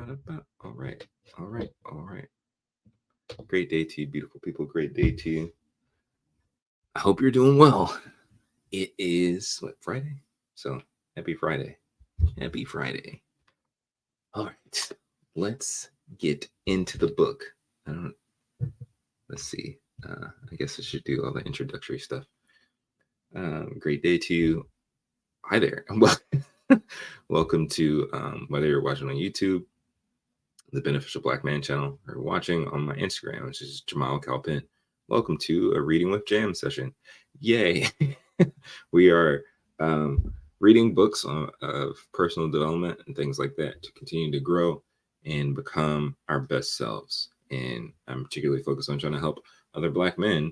All right. All right. All right. Great day to you, beautiful people. Great day to you. I hope you're doing well. It is what, Friday? So happy Friday. Happy Friday. All right. Let's get into the book. I don't let's see. I guess I should do all the introductory stuff. Great day to you. Hi there. Well, welcome to whether you're watching on YouTube, the Beneficial Black Man channel, or watching on my Instagram, which is Jamal Calpin. Welcome to a Reading with Jam session. Yay! We are reading books of personal development and things like that to continue to grow and become our best selves. And I'm particularly focused on trying to help other Black men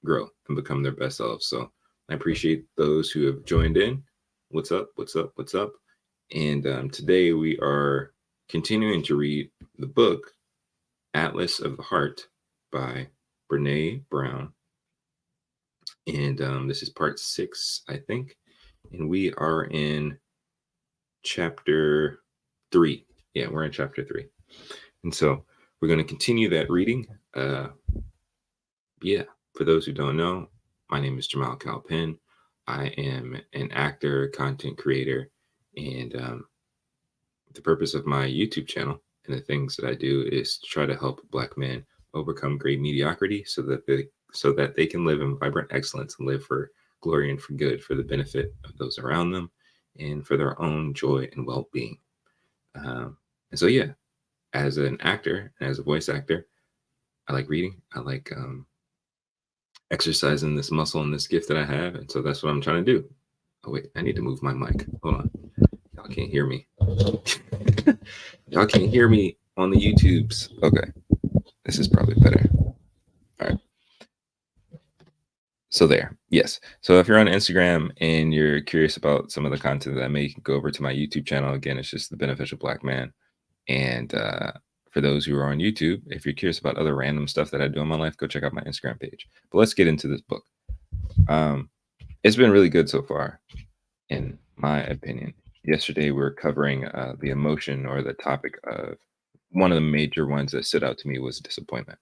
grow and become their best selves. So I appreciate those who have joined in. What's up? What's up? What's up? And today we are continuing to read the book Atlas of the Heart by Brene Brown. And this is part 6, I think. And we are in chapter 3. Yeah, we're in chapter 3. And so we're going to continue that reading. Yeah, for those who don't know, my name is Jamal Calpin. I am an actor, content creator, and the purpose of my YouTube channel and the things that I do is to try to help Black men overcome great mediocrity so that they can live in vibrant excellence and live for glory and for good, for the benefit of those around them and for their own joy and well-being. And so, yeah, as an actor and as a voice actor, I like reading. I like exercising this muscle and this gift that I have. And so that's what I'm trying to do. Oh, wait, I need to move my mic. Hold on. Y'all can't hear me. Y'all can't hear me on the YouTubes. Okay. This is probably better. All right. So there. Yes. So if you're on Instagram and you're curious about some of the content that I make, go over to my YouTube channel. Again, it's just the Beneficial Black Man. And for those who are on YouTube, if you're curious about other random stuff that I do in my life, go check out my Instagram page. But let's get into this book. It's been really good so far, in my opinion. Yesterday, we were covering the emotion or the topic of one of the major ones that stood out to me was disappointment.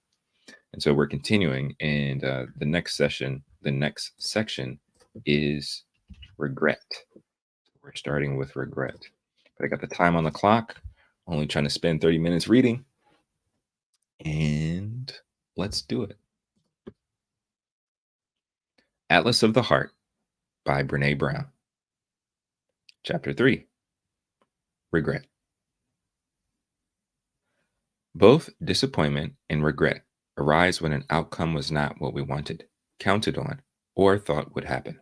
And so we're continuing, and the next section is regret. We're starting with regret. But I got the time on the clock, only trying to spend 30 minutes reading, and let's do it. Atlas of the Heart by Brene Brown. Chapter 3, Regret. Both disappointment and regret arise when an outcome was not what we wanted, counted on, or thought would happen.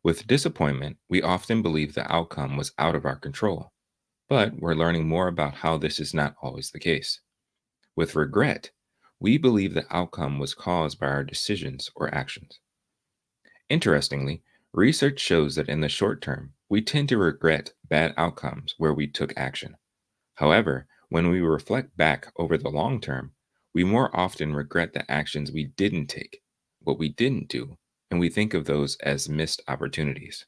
With disappointment, we often believe the outcome was out of our control, but we're learning more about how this is not always the case. With regret, we believe the outcome was caused by our decisions or actions. Interestingly, research shows that in the short term, we tend to regret bad outcomes where we took action. However, when we reflect back over the long term, we more often regret the actions we didn't take, what we didn't do, and we think of those as missed opportunities.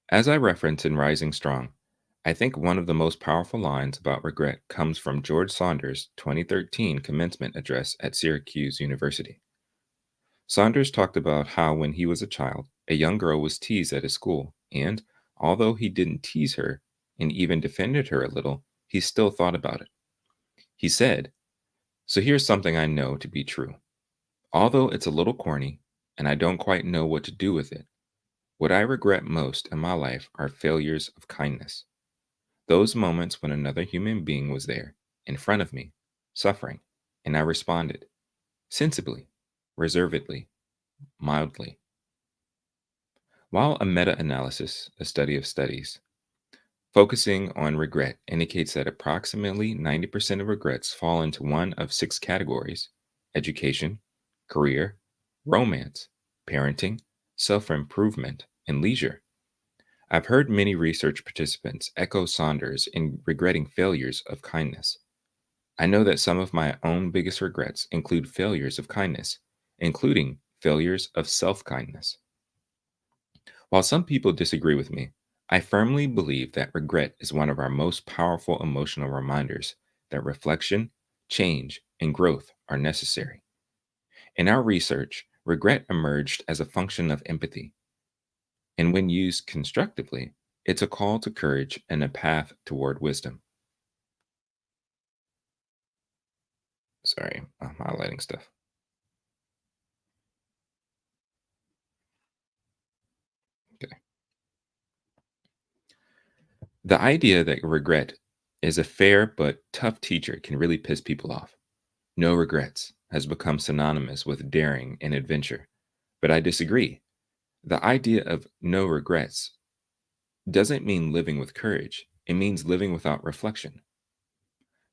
As I reference in Rising Strong, I think one of the most powerful lines about regret comes from George Saunders' 2013 commencement address at Syracuse University. Saunders talked about how when he was a child, a young girl was teased at his school, and although he didn't tease her and even defended her a little, he still thought about it. He said, "So here's something I know to be true. Although it's a little corny and I don't quite know what to do with it, what I regret most in my life are failures of kindness. Those moments when another human being was there, in front of me, suffering, and I responded, sensibly, reservedly, mildly." While a meta-analysis, a study of studies, focusing on regret indicates that approximately 90% of regrets fall into one of 6 categories: education, career, romance, parenting, self improvement, and leisure. I've heard many research participants echo Saunders in regretting failures of kindness. I know that some of my own biggest regrets include failures of kindness, including failures of self kindness. While some people disagree with me, I firmly believe that regret is one of our most powerful emotional reminders that reflection, change, and growth are necessary. In our research, regret emerged as a function of empathy, and when used constructively, it's a call to courage and a path toward wisdom. Sorry, I'm highlighting stuff. Okay. The idea that regret is a fair but tough teacher can really piss people off. No regrets has become synonymous with daring and adventure. But I disagree. The idea of no regrets doesn't mean living with courage, it means living without reflection.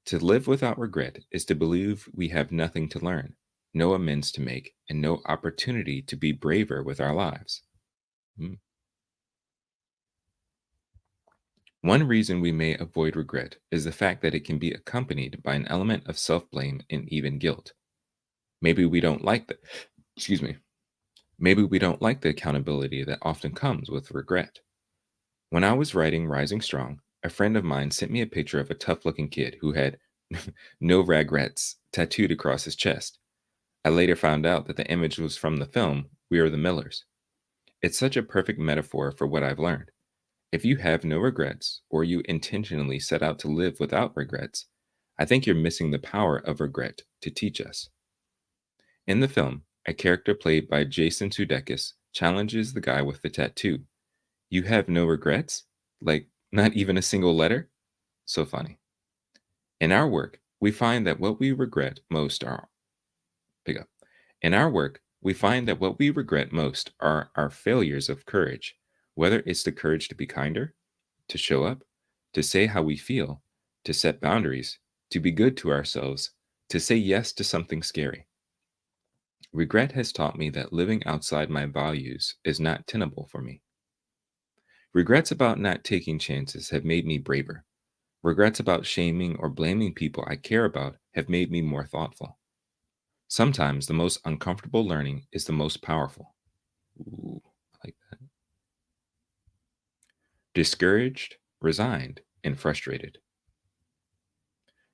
To live without regret is to believe we have nothing to learn, no amends to make, and no opportunity to be braver with our lives. Mm. One reason we may avoid regret is the fact that it can be accompanied by an element of self blame and even guilt. Maybe we don't like the, excuse me, maybe we don't like the accountability that often comes with regret. When I was writing Rising Strong, a friend of mine sent me a picture of a tough looking kid who had no regrets tattooed across his chest. I later found out that the image was from the film We Are the Millers. It's such a perfect metaphor for what I've learned. If you have no regrets, or you intentionally set out to live without regrets, I think you're missing the power of regret to teach us. In the film, a character played by Jason Sudeikis challenges the guy with the tattoo. You have no regrets? Like, not even a single letter? So funny. In our work, we find that what we regret most are pick up. In our work, we find that what we regret most are our failures of courage, whether it's the courage to be kinder, to show up, to say how we feel, to set boundaries, to be good to ourselves, to say yes to something scary. Regret has taught me that living outside my values is not tenable for me. Regrets about not taking chances have made me braver. Regrets about shaming or blaming people I care about have made me more thoughtful. Sometimes the most uncomfortable learning is the most powerful. Ooh, I like that. Discouraged, resigned, and frustrated.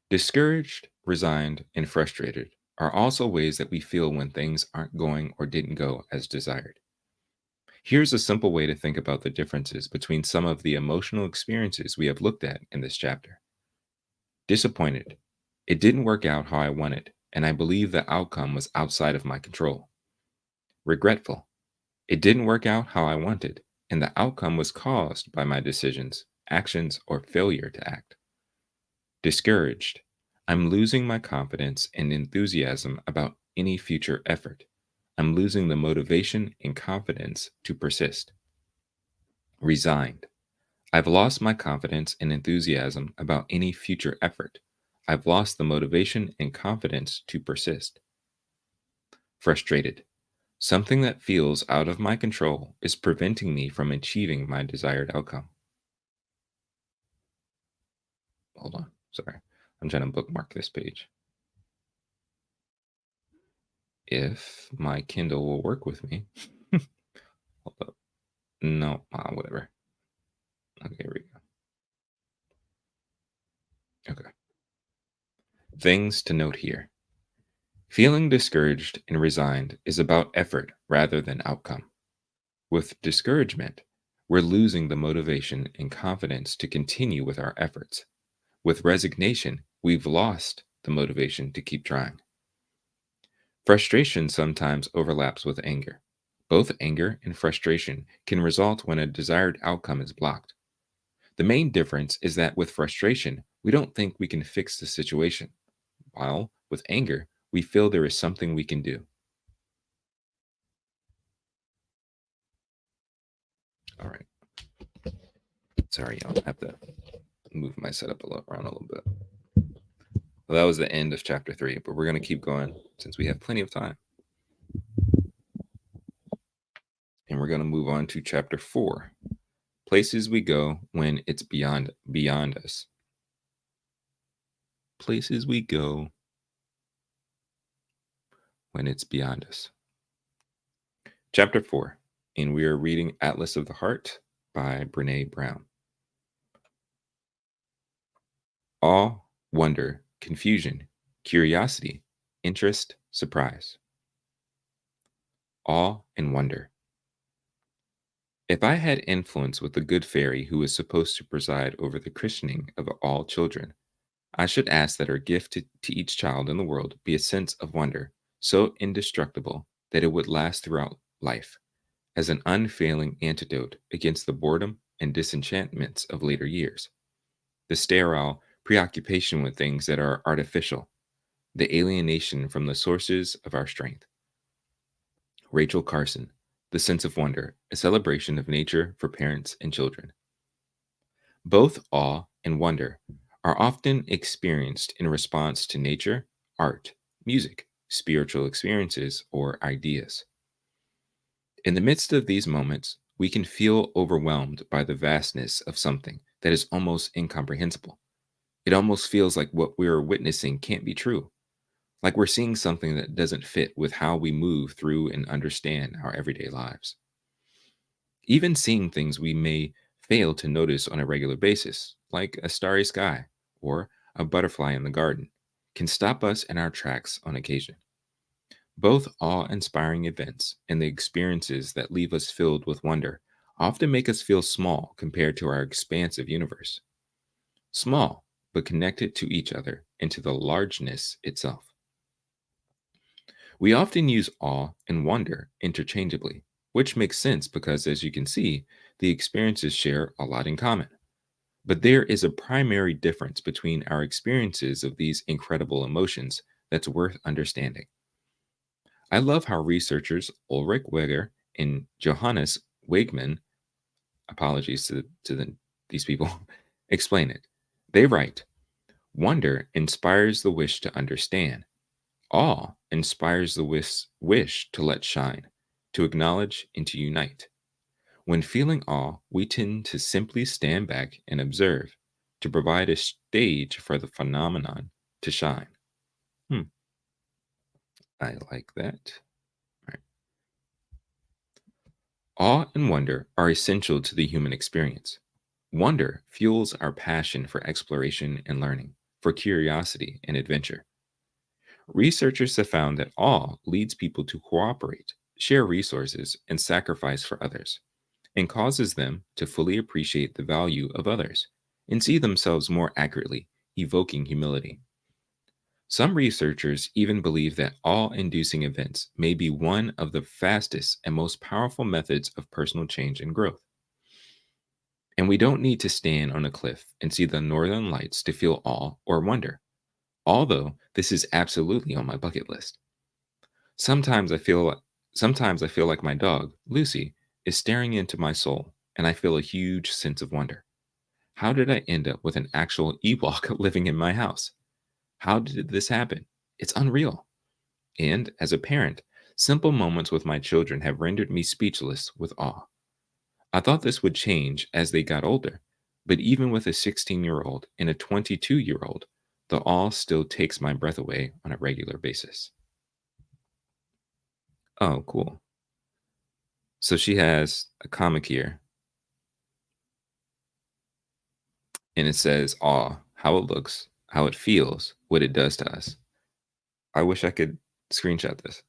Discouraged, resigned, and frustrated are also ways that we feel when things aren't going or didn't go as desired. Here's a simple way to think about the differences between some of the emotional experiences we have looked at in this chapter. Disappointed. It didn't work out how I wanted, and I believe the outcome was outside of my control. Regretful. It didn't work out how I wanted, and the outcome was caused by my decisions, actions, or failure to act. Discouraged. I'm losing my confidence and enthusiasm about any future effort. I'm losing the motivation and confidence to persist. Resigned. I've lost my confidence and enthusiasm about any future effort. I've lost the motivation and confidence to persist. Frustrated. Something that feels out of my control is preventing me from achieving my desired outcome. Hold on. Sorry. I'm trying to bookmark this page. If my Kindle will work with me. Hold up. No, whatever. Okay, here we go. Okay. Things to note here. Feeling discouraged and resigned is about effort rather than outcome. With discouragement, we're losing the motivation and confidence to continue with our efforts. With resignation, we've lost the motivation to keep trying. Frustration sometimes overlaps with anger. Both anger and frustration can result when a desired outcome is blocked. The main difference is that with frustration, we don't think we can fix the situation, while with anger, we feel there is something we can do. All right. Sorry, y'all. I have to move my setup around a little bit. Well, that was the end of chapter 3, but we're going to keep going since we have plenty of time. And we're going to move on to chapter 4. Places we go when it's beyond us. Places we go when it's beyond us. Chapter 4, and we are reading Atlas of the Heart, by Brene Brown. Awe, wonder, confusion, curiosity, interest, surprise. Awe and wonder. If I had influence with the good fairy who is supposed to preside over the christening of all children, I should ask that her gift to each child in the world be a sense of wonder so indestructible that it would last throughout life, as an unfailing antidote against the boredom and disenchantments of later years, the sterile preoccupation with things that are artificial, the alienation from the sources of our strength. Rachel Carson, The Sense of Wonder, a celebration of nature for parents and children. Both awe and wonder are often experienced in response to nature, art, music, spiritual experiences, or ideas. In the midst of these moments, we can feel overwhelmed by the vastness of something that is almost incomprehensible. It almost feels like what we're witnessing can't be true, like we're seeing something that doesn't fit with how we move through and understand our everyday lives. Even seeing things we may fail to notice on a regular basis, like a starry sky or a butterfly in the garden, can stop us in our tracks on occasion. Both awe inspiring events and the experiences that leave us filled with wonder often make us feel small compared to our expansive universe. Small, but connected to each other and to the largeness itself. We often use awe and wonder interchangeably, which makes sense because, as you can see, the experiences share a lot in common. But there is a primary difference between our experiences of these incredible emotions that's worth understanding. I love how researchers Ulrich Weger and Johannes Wegman, apologies these people, explain it. They write, wonder inspires the wish to understand. Awe inspires the wish to let shine, to acknowledge, and to unite. When feeling awe, we tend to simply stand back and observe, to provide a stage for the phenomenon to shine. Hmm, I like that. All right. Awe and wonder are essential to the human experience. Wonder fuels our passion for exploration and learning, for curiosity and adventure. Researchers have found that awe leads people to cooperate, share resources, and sacrifice for others, and causes them to fully appreciate the value of others and see themselves more accurately, evoking humility. Some researchers even believe that awe inducing events may be one of the fastest and most powerful methods of personal change and growth. And we don't need to stand on a cliff and see the northern lights to feel awe or wonder, although this is absolutely on my bucket list. Sometimes I feel sometimes I feel like my dog, Lucy, is staring into my soul, and I feel a huge sense of wonder. How did I end up with an actual Ewok living in my house? How did this happen? It's unreal. And as a parent, simple moments with my children have rendered me speechless with awe. I thought this would change as they got older, but even with a 16-year-old and a 22-year-old, the awe still takes my breath away on a regular basis. Oh, cool. So she has a comic here, and it says awe, how it looks, how it feels, what it does to us. I wish I could screenshot this.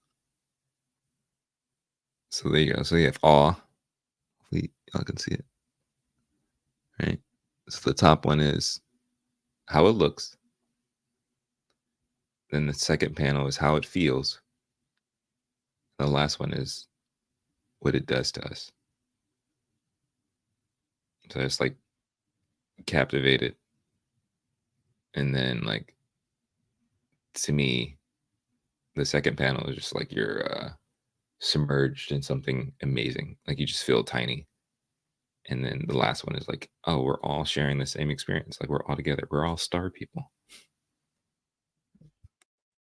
So there you go. So you have awe. Hopefully y'all can see it, right? So the top one is how it looks. Then the second panel is how it feels. The last one is what it does to us. So it's like captivated. And then like to me, the second panel is just like you're submerged in something amazing. Like you just feel tiny. And then the last one is like, oh, we're all sharing the same experience. Like we're all together. We're all star people.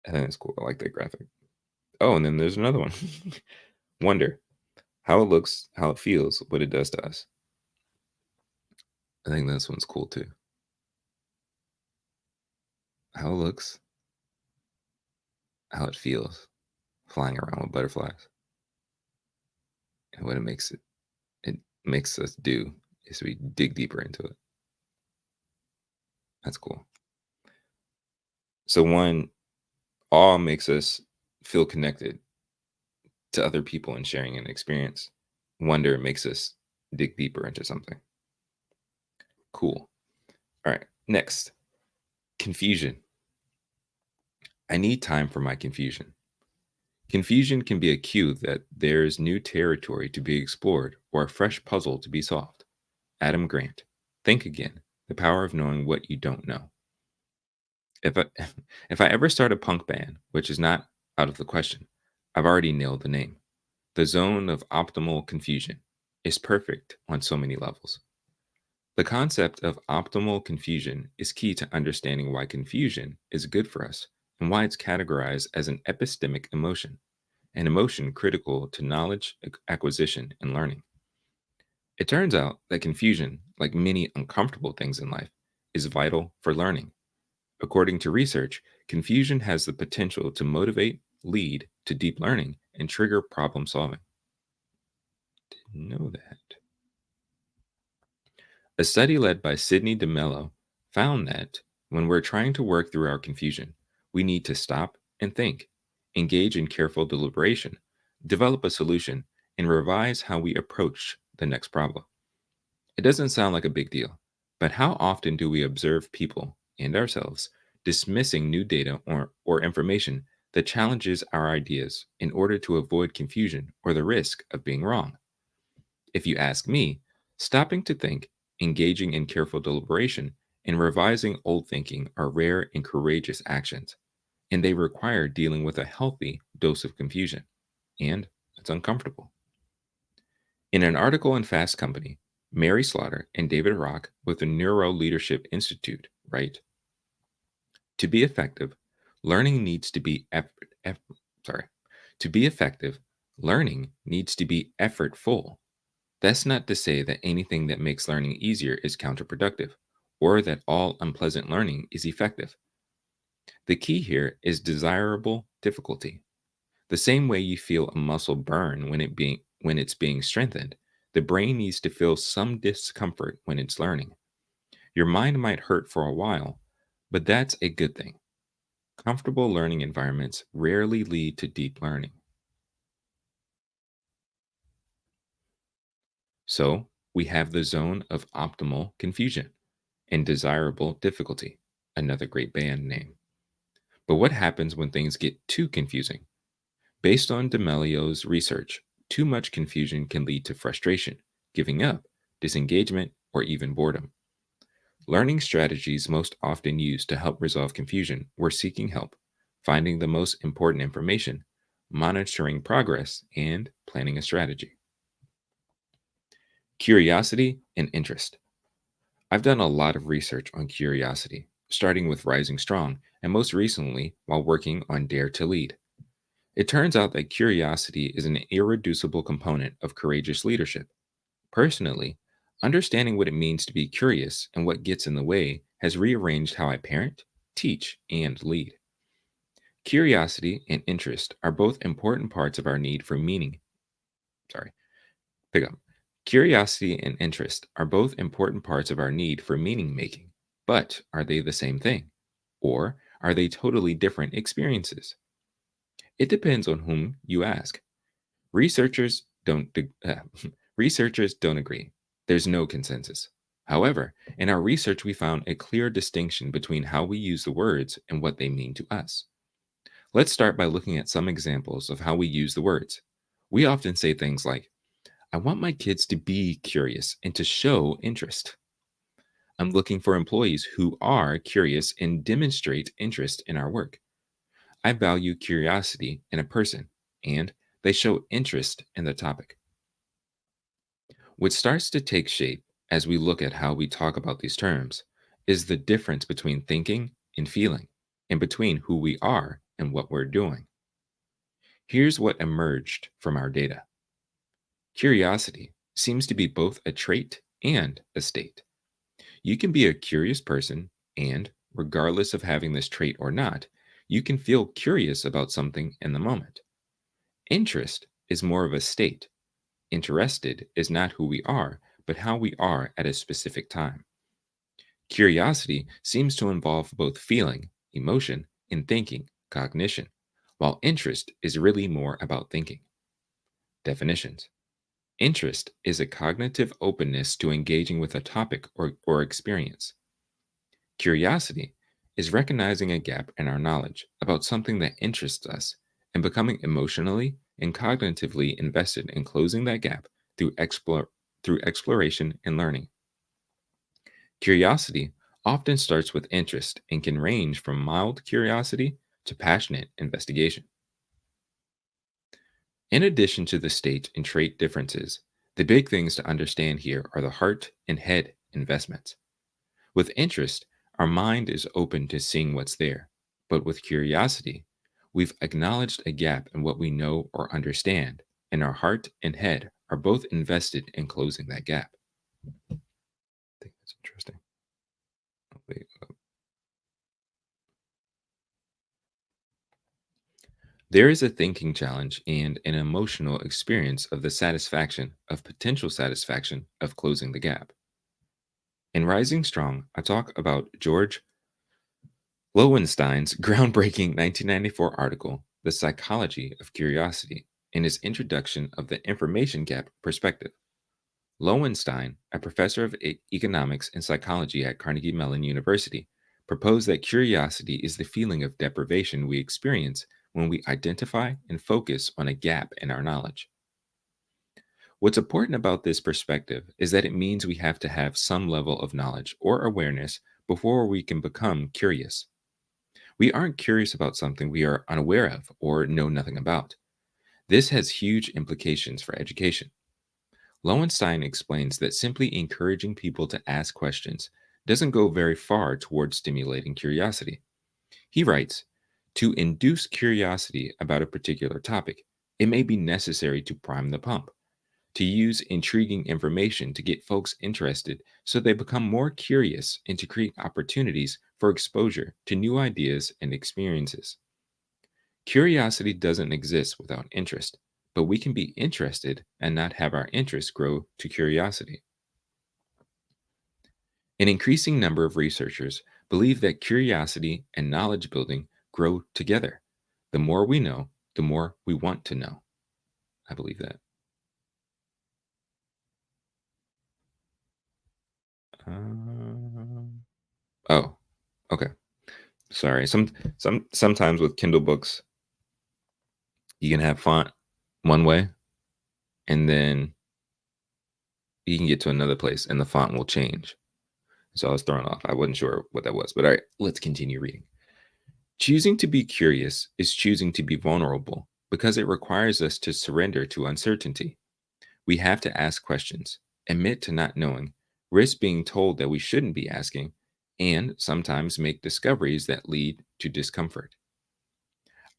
I think it's cool. I like that graphic. Oh, and then there's another one. Wonder how it looks, how it feels, what it does to us. I think this one's cool too. How it looks, how it feels, flying around with butterflies, and what it makes us do. as we dig deeper into it. That's cool. So one, awe makes us feel connected to other people and sharing an experience. Wonder makes us dig deeper into something. Cool. All right. Next, confusion. I need time for my confusion. Confusion can be a cue that there's new territory to be explored or a fresh puzzle to be solved. Adam Grant. Think again. The power of knowing what you don't know. If I, if I ever start a punk band, which is not out of the question, I've already nailed the name. The zone of optimal confusion is perfect on so many levels. The concept of optimal confusion is key to understanding why confusion is good for us and why it's categorized as an epistemic emotion, an emotion critical to knowledge acquisition and learning. It turns out that confusion, like many uncomfortable things in life, is vital for learning. According to research, confusion has the potential to motivate, lead to deep learning, and trigger problem solving. Didn't know that. A study led by Sidney DeMello found that when we're trying to work through our confusion, we need to stop and think, engage in careful deliberation, develop a solution, and revise how we approach the next problem. It doesn't sound like a big deal, but how often do we observe people and ourselves dismissing new data or information that challenges our ideas in order to avoid confusion or the risk of being wrong? If you ask me, stopping to think, engaging in careful deliberation, and revising old thinking are rare and courageous actions, and they require dealing with a healthy dose of confusion, and it's uncomfortable. In an article in Fast Company, Mary Slaughter and David Rock with the Neuro Leadership Institute write, to be effective, learning needs to be sorry. To be effective, learning needs to be effortful. That's not to say that anything that makes learning easier is counterproductive, or that all unpleasant learning is effective. The key here is desirable difficulty. The same way you feel a muscle burn when it's being strengthened, the brain needs to feel some discomfort when it's learning. Your mind might hurt for a while, but that's a good thing. Comfortable learning environments rarely lead to deep learning. So, we have the zone of optimal confusion and desirable difficulty, another great band name. But what happens when things get too confusing? Based on D'Amelio's research, too much confusion can lead to frustration, giving up, disengagement, or even boredom. Learning strategies most often used to help resolve confusion were seeking help, finding the most important information, monitoring progress, and planning a strategy. Curiosity and interest. I've done a lot of research on curiosity, starting with Rising Strong, and most recently while working on Dare to Lead. It turns out that curiosity is an irreducible component of courageous leadership. Personally, understanding what it means to be curious and what gets in the way has rearranged how I parent, teach, and lead. Curiosity and interest are both important parts of our need for meaning. Sorry, pick up. Curiosity and interest are both important parts of our need for meaning making, but are they the same thing? Or are they totally different experiences? It depends on whom you ask. Researchers don't researchers don't agree. There's no consensus. However, in our research we found a clear distinction between how we use the words and what they mean to us. Let's start by looking at some examples of how we use the words. We often say things like, I want my kids to be curious and to show interest. I'm looking for employees who are curious and demonstrate interest in our work. I value curiosity in a person, and they show interest in the topic. What starts to take shape as we look at how we talk about these terms is the difference between thinking and feeling, and between who we are and what we're doing. Here's what emerged from our data. Curiosity seems to be both a trait and a state. You can be a curious person, and regardless of having this trait or not, you can feel curious about something in the moment. Interest is more of a state. Interested is not who we are, but how we are at a specific time. Curiosity seems to involve both feeling, emotion, and thinking, cognition, while interest is really more about thinking. Definitions. Interest is a cognitive openness to engaging with a topic or experience. Curiosity is recognizing a gap in our knowledge about something that interests us and becoming emotionally and cognitively invested in closing that gap through, through exploration and learning. Curiosity often starts with interest and can range from mild curiosity to passionate investigation. In addition to the state and trait differences, the big things to understand here are the heart and head investments. With interest, our mind is open to seeing what's there, but with curiosity, we've acknowledged a gap in what we know or understand, and our heart and head are both invested in closing that gap. I think that's interesting. Wait, there is a thinking challenge and an emotional experience of the satisfaction, of potential satisfaction, of closing the gap. In Rising Strong, I talk about George Lowenstein's groundbreaking 1994 article, The Psychology of Curiosity, in his introduction of the information gap perspective. Lowenstein, a professor of economics and psychology at Carnegie Mellon University, proposed that curiosity is the feeling of deprivation we experience when we identify and focus on a gap in our knowledge. What's important about this perspective is that it means we have to have some level of knowledge or awareness before we can become curious. We aren't curious about something we are unaware of or know nothing about. This has huge implications for education. Lowenstein explains that simply encouraging people to ask questions doesn't go very far towards stimulating curiosity. He writes, to induce curiosity about a particular topic, it may be necessary to prime the pump, to use intriguing information to get folks interested so they become more curious and to create opportunities for exposure to new ideas and experiences. Curiosity doesn't exist without interest, but we can be interested and not have our interest grow to curiosity. An increasing number of researchers believe that curiosity and knowledge building grow together. The more we know, the more we want to know. I believe that. Um, oh, okay. Sorry. Sometimes with Kindle books, you can have font one way, and then you can get to another place, and the font will change. So I was thrown off. I wasn't sure what that was. But all right, let's continue reading. Choosing to be curious is choosing to be vulnerable because it requires us to surrender to uncertainty. We have to ask questions, admit to not knowing, risk being told that we shouldn't be asking, and sometimes make discoveries that lead to discomfort.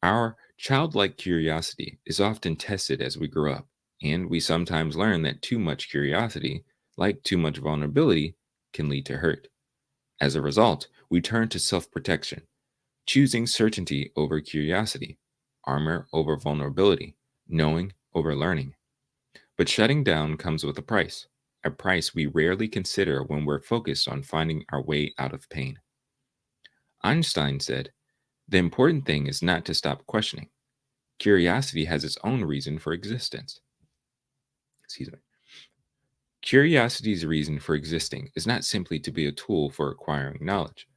Our childlike curiosity is often tested as we grow up, and we sometimes learn that too much curiosity, like too much vulnerability, can lead to hurt. As a result, we turn to self protection, choosing certainty over curiosity, armor over vulnerability, knowing over learning. But shutting down comes with a price we rarely consider when we're focused on finding our way out of pain. Einstein said, the important thing is not to stop questioning. Curiosity has its own reason for existence. Excuse me. Curiosity's reason for existing is not simply to be a tool for acquiring knowledge.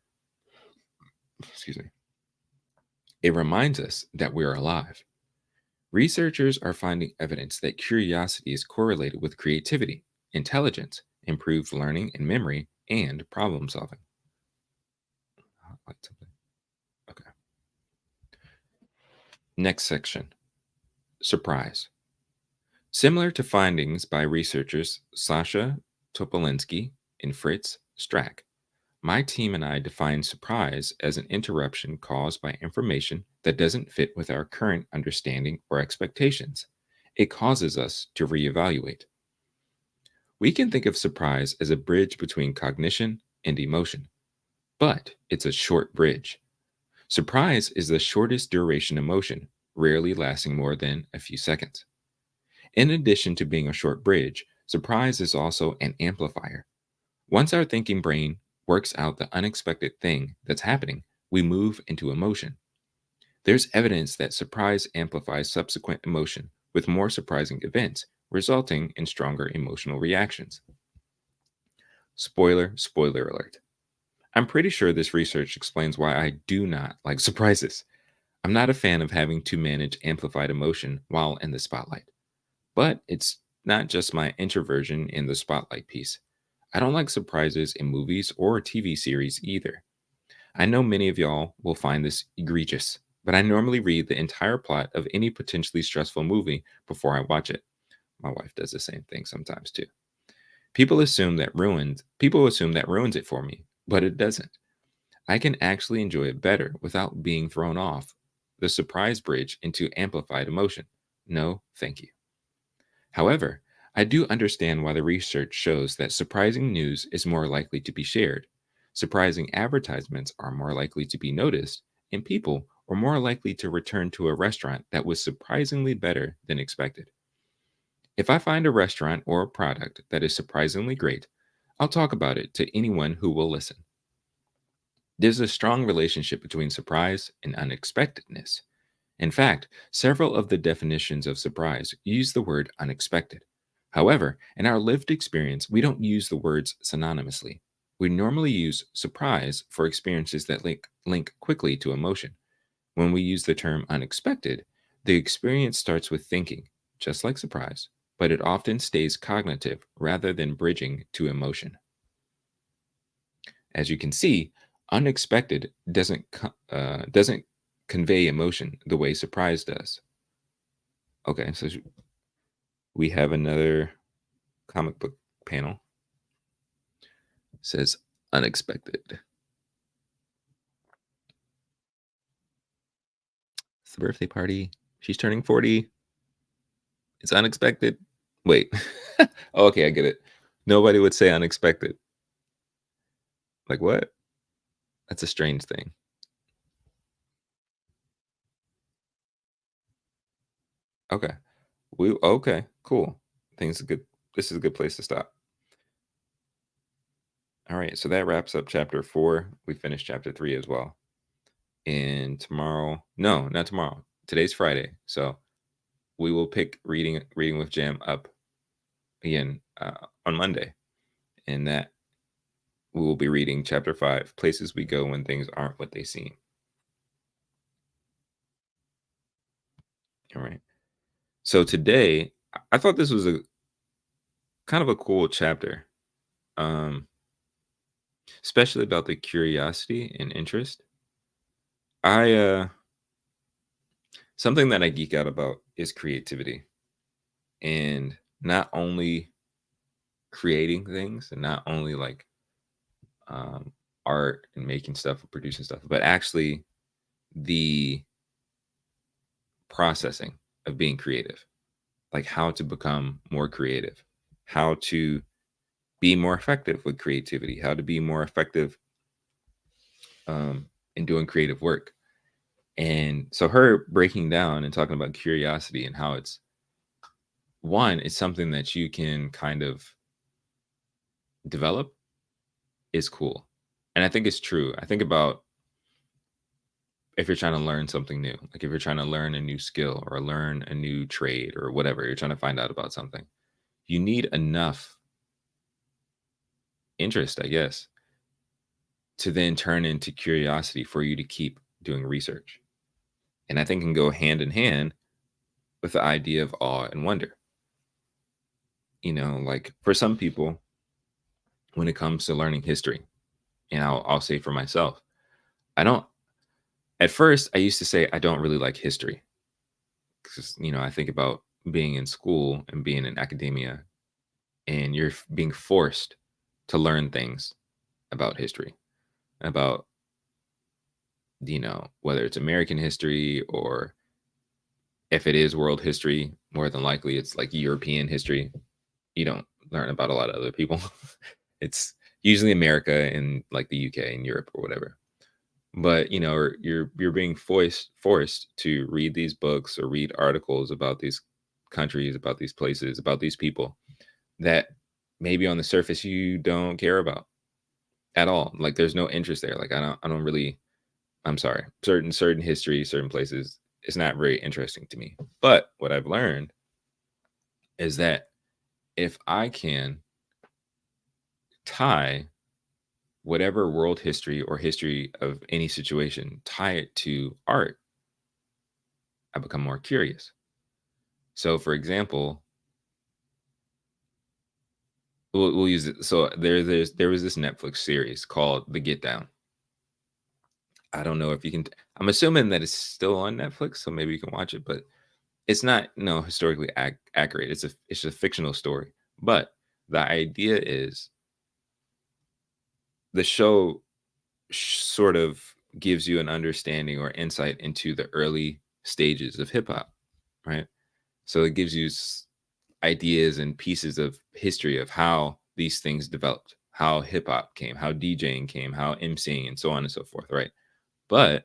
Excuse me. It reminds us that we are alive. Researchers are finding evidence that curiosity is correlated with creativity, intelligence, improved learning and memory, and problem solving. Okay. Next section, surprise. Similar to findings by researchers Sasha Topolinsky and Fritz Strack, my team and I define surprise as an interruption caused by information that doesn't fit with our current understanding or expectations. It causes us to reevaluate. We can think of surprise as a bridge between cognition and emotion, but it's a short bridge. Surprise is the shortest duration emotion, rarely lasting more than a few seconds. In addition to being a short bridge, Surprise is also an amplifier. Once our thinking brain works out the unexpected thing that's happening, we move into emotion. There's evidence that surprise amplifies subsequent emotion with more surprising events, resulting in stronger emotional reactions. Spoiler alert. I'm pretty sure this research explains why I do not like surprises. I'm not a fan of having to manage amplified emotion while in the spotlight. But it's not just my introversion in the spotlight piece. I don't like surprises in movies or TV series either. I know many of y'all will find this egregious, but I normally read the entire plot of any potentially stressful movie before I watch it. My wife does the same thing sometimes too. People assume that ruins it for me, but it doesn't. I can actually enjoy it better without being thrown off the surprise bridge into amplified emotion. No, thank you. However, I do understand why the research shows that surprising news is more likely to be shared. Surprising advertisements are more likely to be noticed, and people are more likely to return to a restaurant that was surprisingly better than expected. If I find a restaurant or a product that is surprisingly great, I'll talk about it to anyone who will listen. There's a strong relationship between surprise and unexpectedness. In fact, several of the definitions of surprise use the word unexpected. However, in our lived experience, we don't use the words synonymously. We normally use surprise for experiences that link quickly to emotion. When we use the term unexpected, the experience starts with thinking, just like surprise, but it often stays cognitive rather than bridging to emotion. As you can see, unexpected doesn't convey emotion the way surprise does. Okay, so we have another comic book panel. It says unexpected. It's the birthday party. She's turning 40. It's unexpected. Wait. Oh, okay, I get it. Nobody would say unexpected. Like what? That's a strange thing. Okay. Okay, cool. Things are good. This is a good place to stop. All right, so that wraps up chapter 4. We finished chapter 3 as well. And tomorrow, no, not tomorrow. Today's Friday. So we will pick reading with Jam up again on Monday, and that we will be reading chapter 5, places we go when things aren't what they seem. All right. So today, I thought this was a kind of a cool chapter, um, especially about the curiosity and interest. I Something that I geek out about is creativity, and not only creating things, and not only like um, art and making stuff or producing stuff, but actually the processing of being creative, like how to become more creative, how to be more effective with creativity, how to be more effective in doing creative work. And so, her breaking down and talking about curiosity and how it's something that you can kind of develop is cool. And I think it's true. I think about if you're trying to learn something new, like if you're trying to learn a new skill or learn a new trade or whatever, you're trying to find out about something, you need enough interest, I guess, to then turn into curiosity for you to keep doing research. And I think can go hand in hand with the idea of awe and wonder. Like for some people, when it comes to learning history, and I'll say for myself, I don't, at first, I used to say I don't really like history because, I think about being in school and being in academia, and you're being forced to learn things about history, about, whether it's American history or if it is world history, more than likely it's like European history. You don't learn about a lot of other people. It's usually America and like the UK and Europe or whatever. But or you're being forced to read these books or read articles about these countries, about these places, about these people, that maybe on the surface you don't care about at all. Like there's no interest there. Like I don't really, I'm sorry. Certain history, certain places, it's not very interesting to me. But what I've learned is that if I can tie whatever world history or history of any situation, tie it to art, I become more curious. So for example, we'll use it. So there was this Netflix series called The Get Down. I don't know if you can. I'm assuming that it's still on Netflix, so maybe you can watch it. But it's not historically accurate. It's a fictional story. But the idea is the show sort of gives you an understanding or insight into the early stages of hip hop, right? So it gives you ideas and pieces of history of how these things developed, how hip hop came, how DJing came, how MCing, and so on and so forth, right? But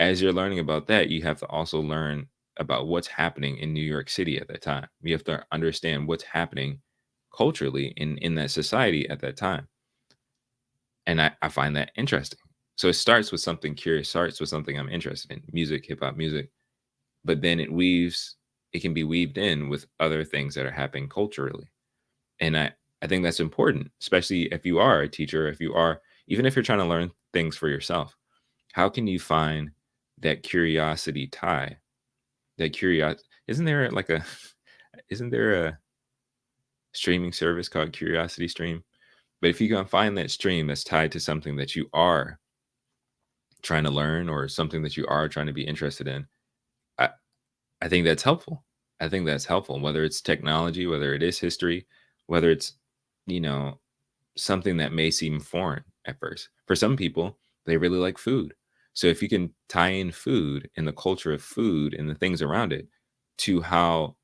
as you're learning about that, you have to also learn about what's happening in New York City at that time. You have to understand what's happening culturally in that society at that time. And I find that interesting. So it starts with something curious, starts with something I'm interested in, music, hip hop music, but then it can be weaved in with other things that are happening culturally. And I think that's important, especially if you are a teacher, if you are, even if you're trying to learn things for yourself. How can you find that curiosity tie? That curiosity, isn't there like a, isn't there a streaming service called Curiosity Stream? But if you can find that stream that's tied to something that you are trying to learn or something that you are trying to be interested in, I, I think that's helpful. I think that's helpful, whether it's technology, whether it is history, whether it's, you know, something that may seem foreign at first. For some people, they really like food. So if you can tie in food and the culture of food and the things around it to how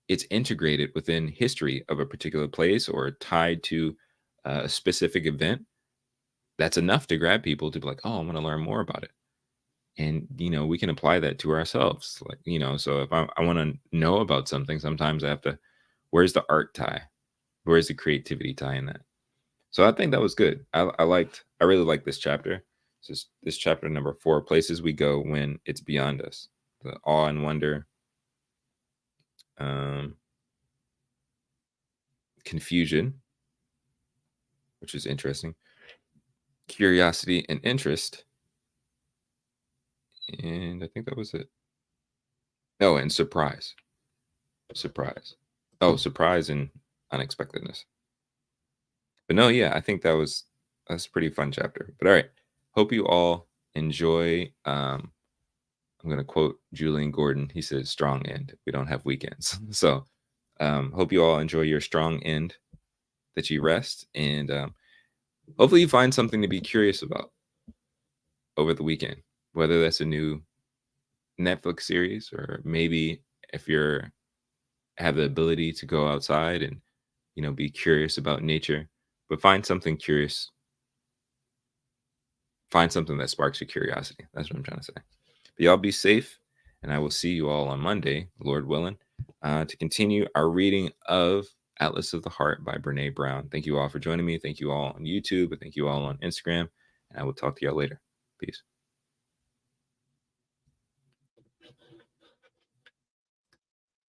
it's integrated within history of a particular place or tied to a specific event, that's enough to grab people to be like, oh, I want to learn more about it. And, we can apply that to ourselves. Like, so if I want to know about something, sometimes I have to, where's the art tie? Where's the creativity tie in that? So I think that was good. I really liked this chapter. This chapter number 4, places we go when it's beyond us. The awe and wonder, um, confusion, which is interesting, curiosity and interest, and I think that was it. Oh, and surprise, surprise. Oh, surprise and unexpectedness. But no, yeah, I think that's a pretty fun chapter. But all right, hope you all enjoy. I'm going to quote Julian Gordon. He says, strong end. We don't have weekends. So hope you all enjoy your strong end, that you rest. And hopefully you find something to be curious about over the weekend, whether that's a new Netflix series or maybe if you're have the ability to go outside and, be curious about nature, but find something curious, find something that sparks your curiosity. That's what I'm trying to say. But y'all be safe, and I will see you all on Monday, Lord willing, to continue our reading of Atlas of the Heart by Brene Brown. Thank you all for joining me. Thank you all on YouTube, and thank you all on Instagram, and I will talk to y'all later. Peace.